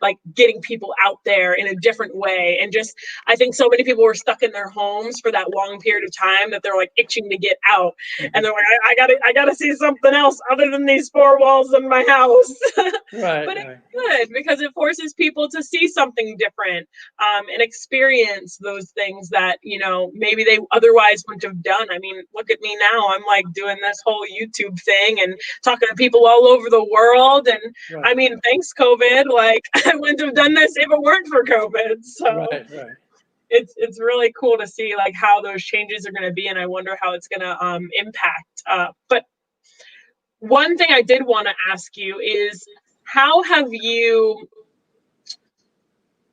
like getting people out there in a different way. And just, I think so many people were stuck in their homes for that long period of time that they're like itching to get out. And they're like, I gotta see something else other than these four walls in my house. Right. But Right. it's good because it forces people to see something different, and experience those things that, maybe they otherwise wouldn't have done. I mean, look at me now. I'm like doing this whole YouTube thing and talking to people all over the world. And Right. I mean, thanks COVID, like I wouldn't have done this if it weren't for COVID. So Right. Right. it's really cool to see like how those changes are going to be, and I wonder how it's going to impact. But one thing I did want to ask you is how have you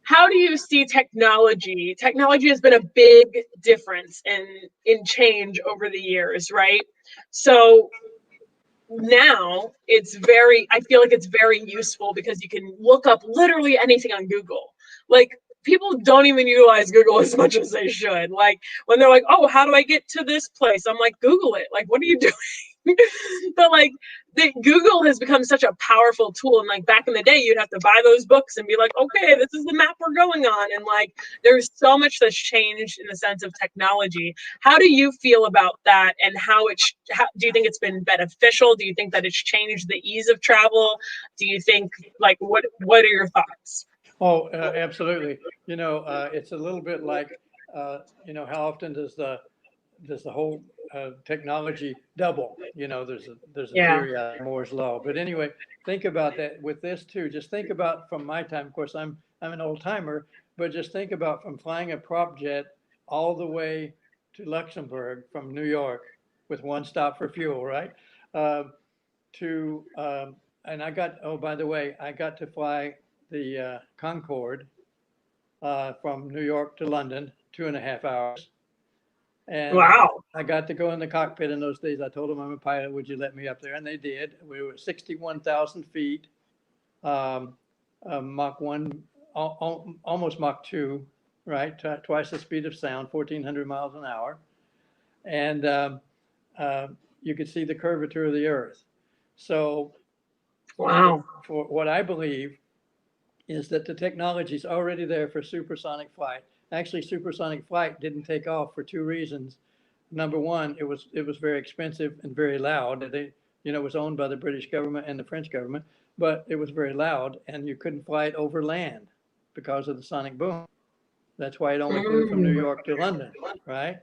how do you see technology? Technology has been a big difference in change over the years, right? So now I feel like it's very useful because you can look up literally anything on Google. Like people don't even utilize Google as much as they should. Like when they're like, "Oh, how do I get to this place?" I'm like, "Google it." Like, what are you doing? But like Google has become such a powerful tool. And like back in the day, you'd have to buy those books and be like, okay, this is the map we're going on. And like there's so much that's changed in the sense of technology. How do you feel about that? And do you think it's been beneficial? Do you think that it's changed the ease of travel? Do you think like what are your thoughts? Oh, absolutely. It's a little bit like, how often does the whole technology double? There's a Yeah. theory out of Moore's law. But anyway, think about that with this too. Just think about from my time. Of course, I'm an old timer, but just think about from flying a prop jet all the way to Luxembourg from New York with one stop for fuel, right? To and by the way, I got to fly the Concorde from New York to London, 2.5 hours. And Wow. I got to go in the cockpit in those days. I told them I'm a pilot. Would you let me up there? And they did. We were 61,000 feet, Mach 1, almost Mach 2, right? Twice the speed of sound, 1,400 miles an hour. And you could see the curvature of the Earth. So Wow. for what I believe is that the technology is already there for supersonic flight. Actually, supersonic flight didn't take off for two reasons. Number one, it was very expensive and very loud. It was owned by the British government and the French government, but it was very loud and you couldn't fly it over land because of the sonic boom. That's why it only flew from New York to London, right?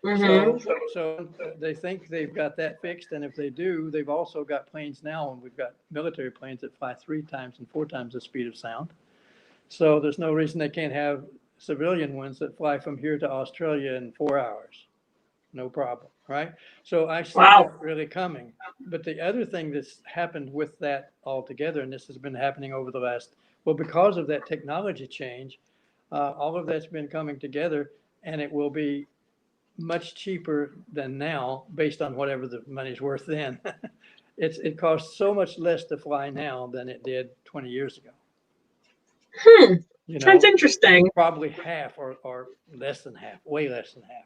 Mm-hmm. So they think they've got that fixed, and if they do, they've also got planes now, and we've got military planes that fly 3 times and 4 times the speed of sound. So there's no reason they can't have civilian ones that fly from here to Australia in 4 hours. No problem, right? So I see that really coming. But the other thing that's happened with that altogether, and this has been happening over the last, because of that technology change, All of that's been coming together, and it will be much cheaper than now based on whatever the money's worth then. It costs so much less to fly now than it did 20 years ago. Hmm. You That's know, interesting. probably half or less than half, way less than half.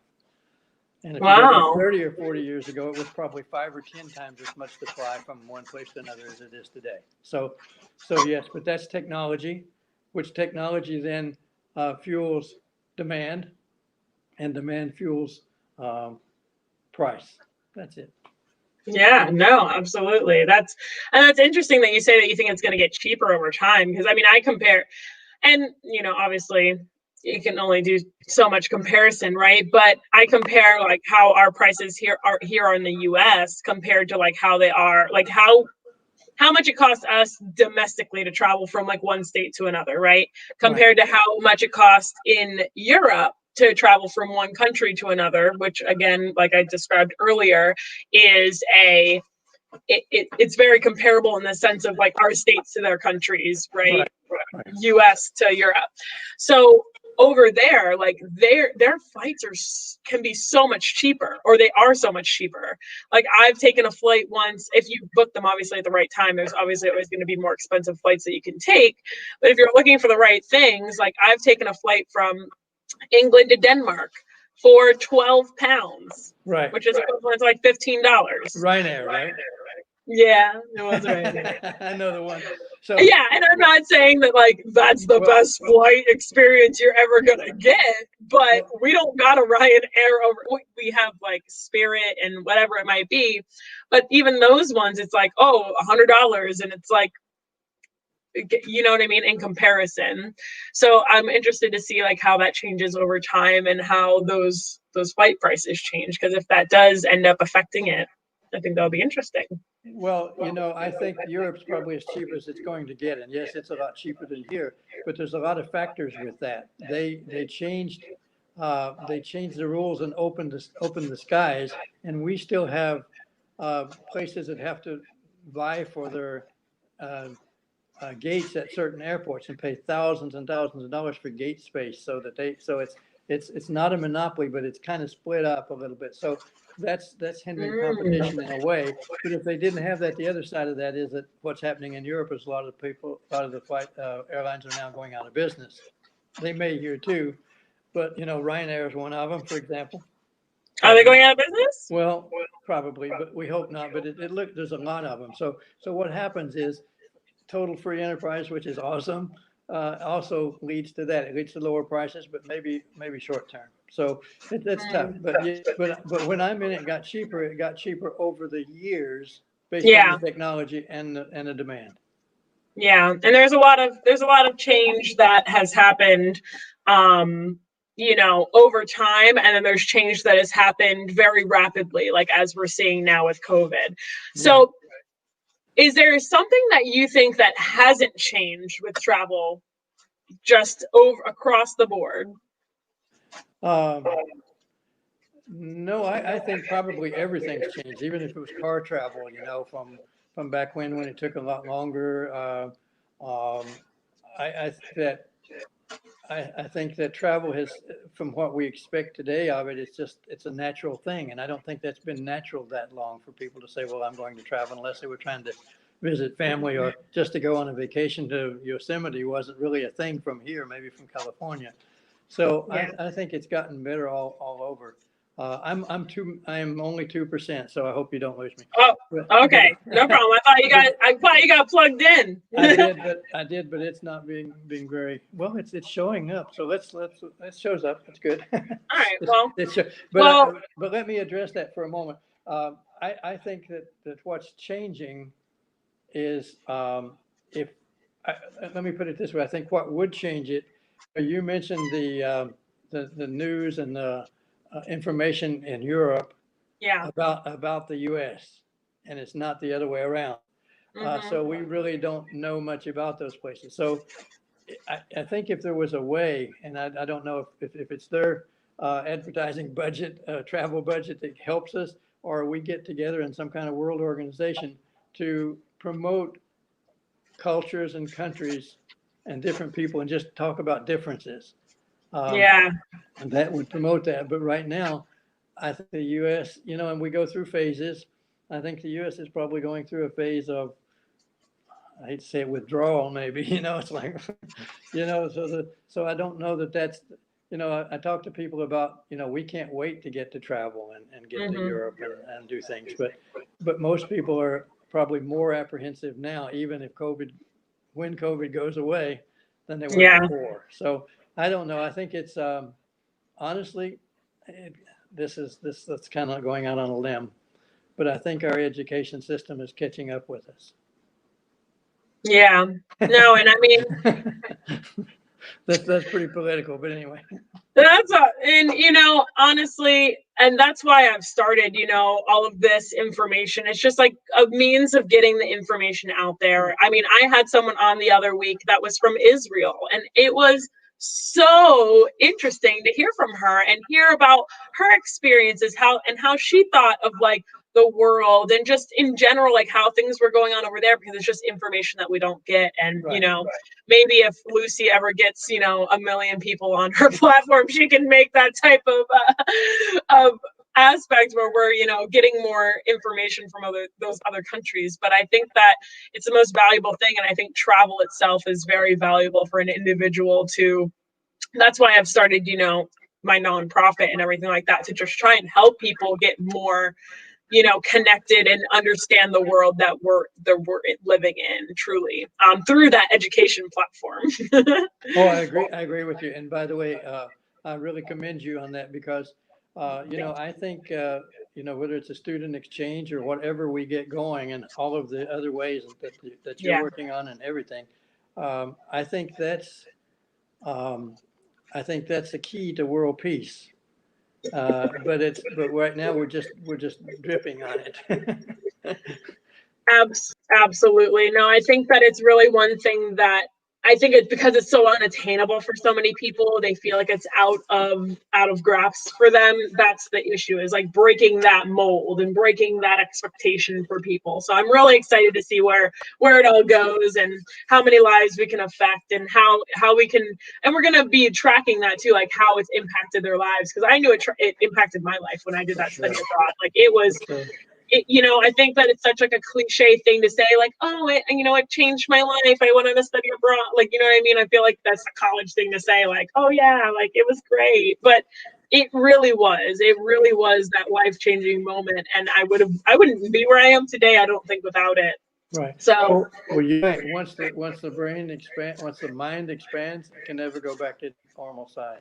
And if you go back Wow. 30 or 40 years ago, it was probably 5 or 10 times as much to fly from one place to another as it is today. So yes, but that's technology, which technology then fuels demand, and demand fuels price. That's it. Yeah, no, absolutely. That's interesting that you say that you think it's going to get cheaper over time because I mean, I compare and obviously you can only do so much comparison, right? But I compare like how our prices here are in the US compared to like how they are like how much it costs us domestically to travel from like one state to another, right? Right. Compared to how much it costs in Europe to travel from one country to another, which again, like I described earlier, is it's very comparable in the sense of like our states to their countries, right? Right. US to Europe. So over there, like their flights can be so much cheaper, or they are so much cheaper. Like I've taken a flight once. If you book them obviously at the right time, there's obviously always going to be more expensive flights that you can take. But if you're looking for the right things, like I've taken a flight from England to Denmark for £12, Right. which is equivalent to like $15. Ryanair, right? Yeah, it was right. I know the one. So Yeah, and I'm not saying that like that's the best flight experience you're ever gonna get, but we don't got a Ryanair over. We have like Spirit and whatever it might be, but even those ones, it's like $100, and it's like, you know what I mean, in comparison. So I'm interested to see like how that changes over time and how those flight prices change, because if that does end up affecting it, I think that'll be interesting. well, I think Europe's probably as cheap as it's going to get, and yes, it's a lot cheaper than here. But there's a lot of factors with that. They changed the rules and opened the skies, and we still have places that have to vie for their gates at certain airports and pay thousands and thousands of dollars for gate space, so it's not a monopoly, but it's kind of split up a little bit. So that's hindering competition in a way. But if they didn't have that, the other side of that is that what's happening in Europe is a lot of the flight airlines are now going out of business. They may here too, but Ryanair is one of them, for example. Are they going out of business? Well, probably, but we hope not. But there's a lot of them. So what happens is total free enterprise, which is awesome, also leads to that. It leads to lower prices, but maybe short term. So that's tough. But when I'm in it, it got cheaper. It got cheaper over the years based on the technology and the demand. Yeah, and there's a lot of change that has happened, over time, and then there's change that has happened very rapidly, like as we're seeing now with COVID. So, is there something that you think that hasn't changed with travel, just over across the board? No, I think probably everything's changed, even if it was car travel, from back when it took a lot longer. I think that travel has, from what we expect today of it, it's a natural thing. And I don't think that's been natural that long for people to say, well, I'm going to travel, unless they were trying to visit family or just to go on a vacation to Yosemite wasn't really a thing from here, maybe from California. So I think it's gotten better all over. I'm only 2%, so I hope you don't lose me. Oh, okay, no problem. I thought you got plugged in. I did, but it's not being very well. It's showing up, so it shows up. That's good. All right. But let me address that for a moment. I think that what's changing is let me put it this way. I think what would change it. You mentioned the news and the information in Europe about the U.S., and it's not the other way around. So we really don't know much about those places. So I think if there was a way, and I don't know if it's their advertising budget, travel budget that helps us, or we get together in some kind of world organization to promote cultures and countries and different people and just talk about differences. Yeah. And that would promote that. But right now, I think the U.S., and we go through phases. I think the U.S. is probably going through a phase of, I hate to say it, withdrawal, maybe. It's like, so I don't know that that's, I talk to people about, we can't wait to get to travel and get to Hmm. Europe and do things. But most people are probably more apprehensive now, even if when COVID goes away, than they were Yeah. before. So I don't know. I think it's, honestly, that's kind of going out on a limb, but I think our education system is catching up with us. Yeah. No, and I mean, That's pretty political, but anyway. and honestly, and that's why I've started, all of this information. It's just like a means of getting the information out there. I mean, I had someone on the other week that was from Israel, and it was so interesting to hear from her and hear about her experiences, how she thought of like the world and just in general, like how things were going on over there, because it's just information that we don't get. And Right. maybe if Lucie ever gets, a million people on her platform, she can make that type of aspect where we're, getting more information from those other countries. But I think that it's the most valuable thing. And I think travel itself is very valuable for an individual to, that's why I've started, my nonprofit and everything like that, to just try and help people get more connected and understand the world that we're living in truly, through that education platform. Oh, I agree with you. And by the way, I really commend you on that because, I think, whether it's a student exchange or whatever we get going and all of the other ways that you're Yeah. working on and everything, I think that's, I think that's the key to world peace. But right now we're just dripping on it. Absolutely. No, I think that it's really one thing that I think it's because it's so unattainable for so many people. They feel like it's out of grasp for them. That's the issue, is like breaking that mold and breaking that expectation for people. So I'm really excited to see where it all goes and how many lives we can affect and how we can, and we're going to be tracking that too, like how it's impacted their lives. Because I knew it impacted my life when I did that study abroad. Like it was, So, I think that it's such like a cliche thing to say, like, oh, it changed my life. I wanted to study abroad. Like, you know what I mean? I feel like that's a college thing to say, like, oh yeah, like it was great. But it really was that life-changing moment. And I wouldn't be where I am today, I don't think, without it. right. So Well, you right. Once the mind expands, it can never go back to normal size.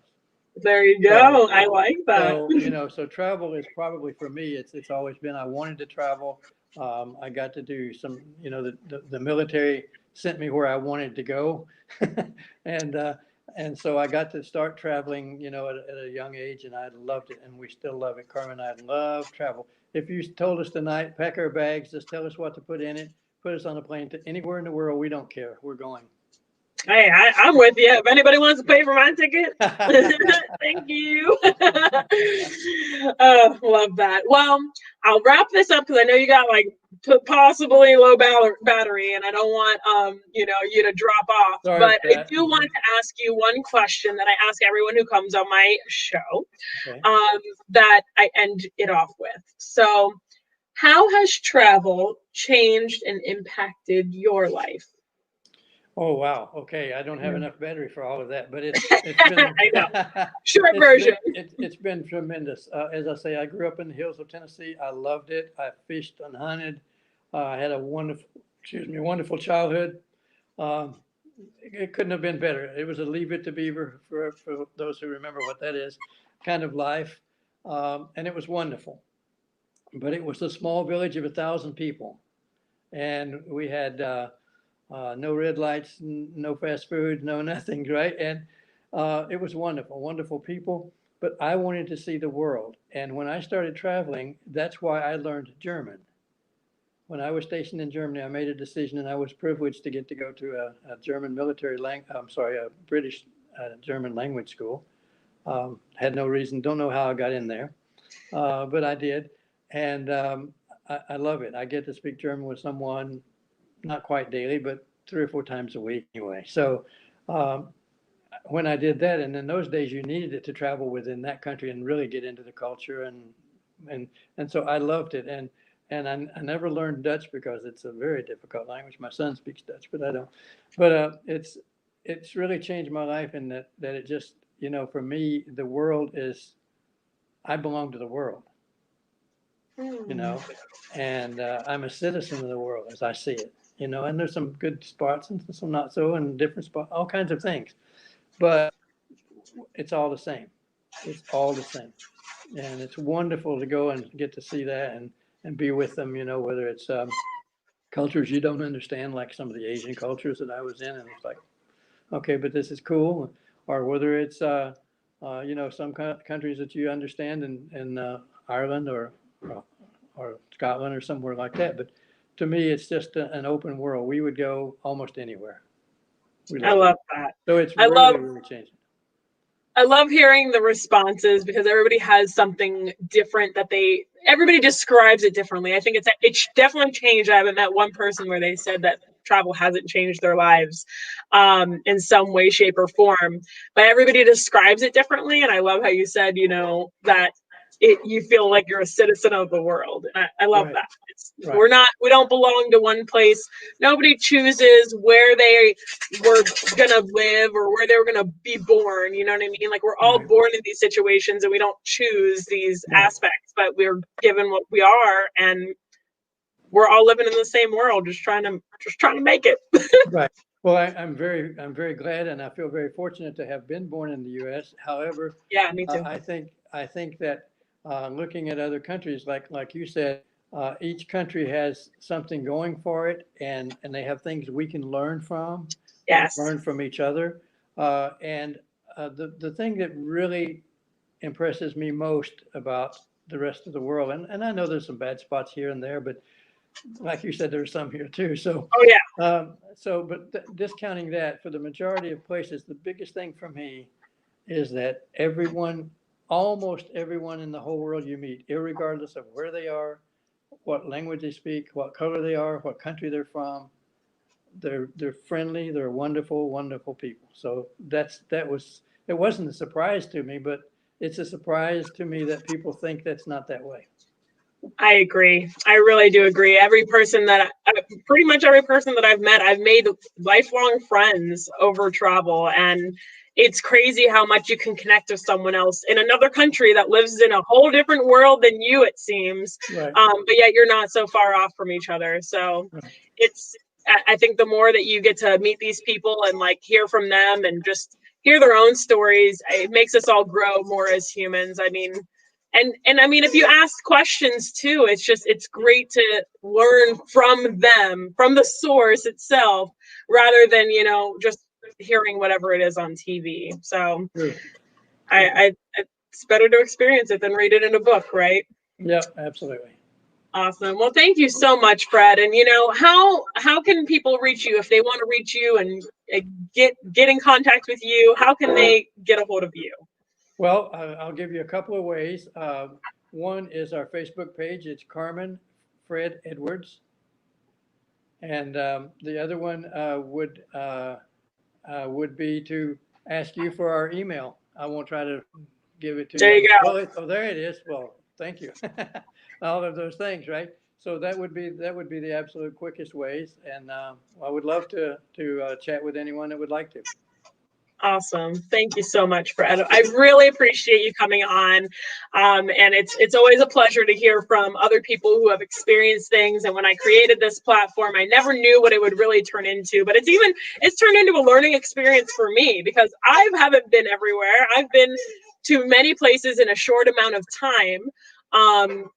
there you So, go. I like that. so travel is probably for me. It's always been, I wanted to travel. I got to do some. The military sent me where I wanted to go, and and so I got to start traveling. At a young age, and I loved it, and we still love it. Carmen and I love travel. If you told us tonight, pack our bags, just tell us what to put in it, put us on a plane to anywhere in the world, we don't care. We're going. Hey, I'm with you. If anybody wants to pay for my ticket, thank you. Love that. Well, I'll wrap this up because I know you got like possibly low battery, and I don't want you to drop off. Sorry But about I that. do want to ask you one question that I ask everyone who comes on my show, Okay. that I end it off with. So, how has travel changed and impacted your life? Oh, wow. Okay. I don't have enough battery for all of that, but it's been, I know. Short version. it's been tremendous. As I say, I grew up in the hills of Tennessee. I loved it. I fished and hunted. I had a wonderful childhood. Um, it couldn't have been better. It was a leave it to beaver for those who remember what that is, kind of life. And it was wonderful, but it was a small village of 1,000 people. And we had, no red lights, no fast food, no nothing, right? And it was wonderful, wonderful people. But I wanted to see the world. And when I started traveling, that's why I learned German. When I was stationed in Germany, I made a decision, and I was privileged to get to go to a German a British German language school. Had no reason, don't know how I got in there, but I did. And I love it. I get to speak German with someone, not quite daily, but 3 or 4 times a week anyway. So um, when I did that, and in those days you needed it to travel within that country and really get into the culture, and so I loved it. And I never learned Dutch because it's a very difficult language. My son speaks Dutch, but I don't. But it's really changed my life in that it just, for me, the world is, I belong to the world, and I'm a citizen of the world as I see it, and there's some good spots and some not so, and different spots, all kinds of things. But it's all the same. It's all the same. And it's wonderful to go and get to see that and be with them, whether it's cultures you don't understand, like some of the Asian cultures that I was in. And it's like, okay, but this is cool. Or whether it's, some countries that you understand in Ireland or Scotland or somewhere like that. But to me, it's just an open world. We would go almost anywhere. I love that. So it's I really, really changing. I love hearing the responses because everybody has something different that everybody describes it differently. I think it's definitely changed. I haven't met one person where they said that travel hasn't changed their lives in some way, shape, or form, but everybody describes it differently. And I love how you said, that you feel like you're a citizen of the world. And I love Right. that. Right. We don't belong to one place. Nobody chooses where they were gonna live or where they were gonna be born. You know what I mean? Like, we're all Right. born in these situations and we don't choose these Right. aspects, but we're given what we are, and we're all living in the same world, just trying to make it. Right. Well, I'm very glad, and I feel very fortunate to have been born in the U.S. However, Yeah, me too. I think that looking at other countries, like you said, each country has something going for it, and they have things we can learn from, Yes. learn from each other. And the thing that really impresses me most about the rest of the world, and I know there's some bad spots here and there, but like you said, there's some here too. So, Oh yeah. But discounting that, for the majority of places, the biggest thing for me is that almost everyone in the whole world you meet, irregardless of where they are, what language they speak, what color they are, what country they're from, they're friendly, they're wonderful, wonderful people. So it wasn't a surprise to me, but it's a surprise to me that people think that's not that way. I agree. I really do agree. Pretty much every person that I've met, I've made lifelong friends over travel. And it's crazy how much you can connect with someone else in another country that lives in a whole different world than you, it seems. Right. But yet you're not so far off from each other. So Right. I think the more that you get to meet these people and like hear from them and just hear their own stories, it makes us all grow more as humans. I mean, and I mean, if you ask questions too, it's great to learn from them, from the source itself, rather than, just hearing whatever it is on TV. So True. it's better to experience it than read it in a book, right? Yeah, absolutely. Awesome. Well, thank you so much, Fred. And how can people reach you if they want to reach you and get in contact with you? How can they get a hold of you? Well, I'll give you a couple of ways. One is our Facebook page. It's Carmen Fred Edwards. And the other one would be to ask you for our email. I won't try to give it to There you go. Well, there it is. Well, thank you. All of those things, right? So that would be the absolute quickest ways. And I would love to chat with anyone that would like to. Awesome. Thank you so much, Fred. I really appreciate you coming on. And it's always a pleasure to hear from other people who have experienced things. And when I created this platform, I never knew what it would really turn into, but it's turned into a learning experience for me because I haven't been everywhere. I've been to many places in a short amount of time,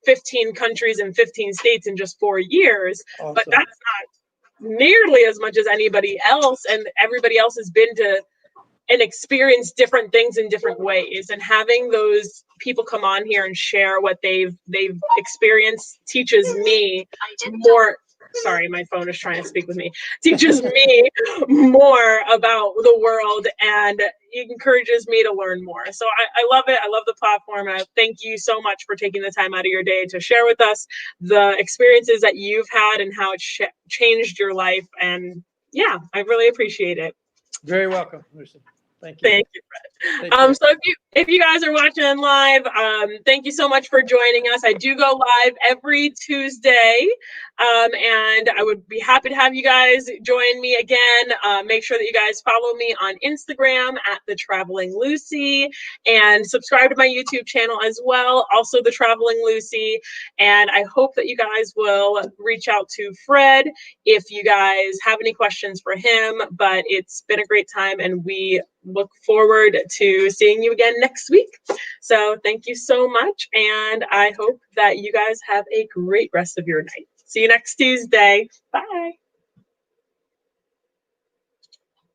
15 countries and 15 states in just 4 years. Awesome. But that's not nearly as much as anybody else. And everybody else has been to and experience different things in different ways, and having those people come on here and share what they've experienced teaches me more. Sorry, my phone is trying to speak with me. Teaches me more about the world and it encourages me to learn more. So I love it. I love the platform. And thank you so much for taking the time out of your day to share with us the experiences that you've had and how it's changed your life. And yeah, I really appreciate it. Very welcome, Lucie. Thank you. Thank you. Take care. So if you guys are watching live, thank you so much for joining us. I do go live every Tuesday, and I would be happy to have you guys join me again. Make sure that you guys follow me on Instagram at The Traveling Lucie, and subscribe to my YouTube channel as well, also The Traveling Lucie. And I hope that you guys will reach out to Fred if you guys have any questions for him. But it's been a great time, and we look forward to seeing you again next week. So thank you so much, and I hope that you guys have a great rest of your night. See you next Tuesday. Bye.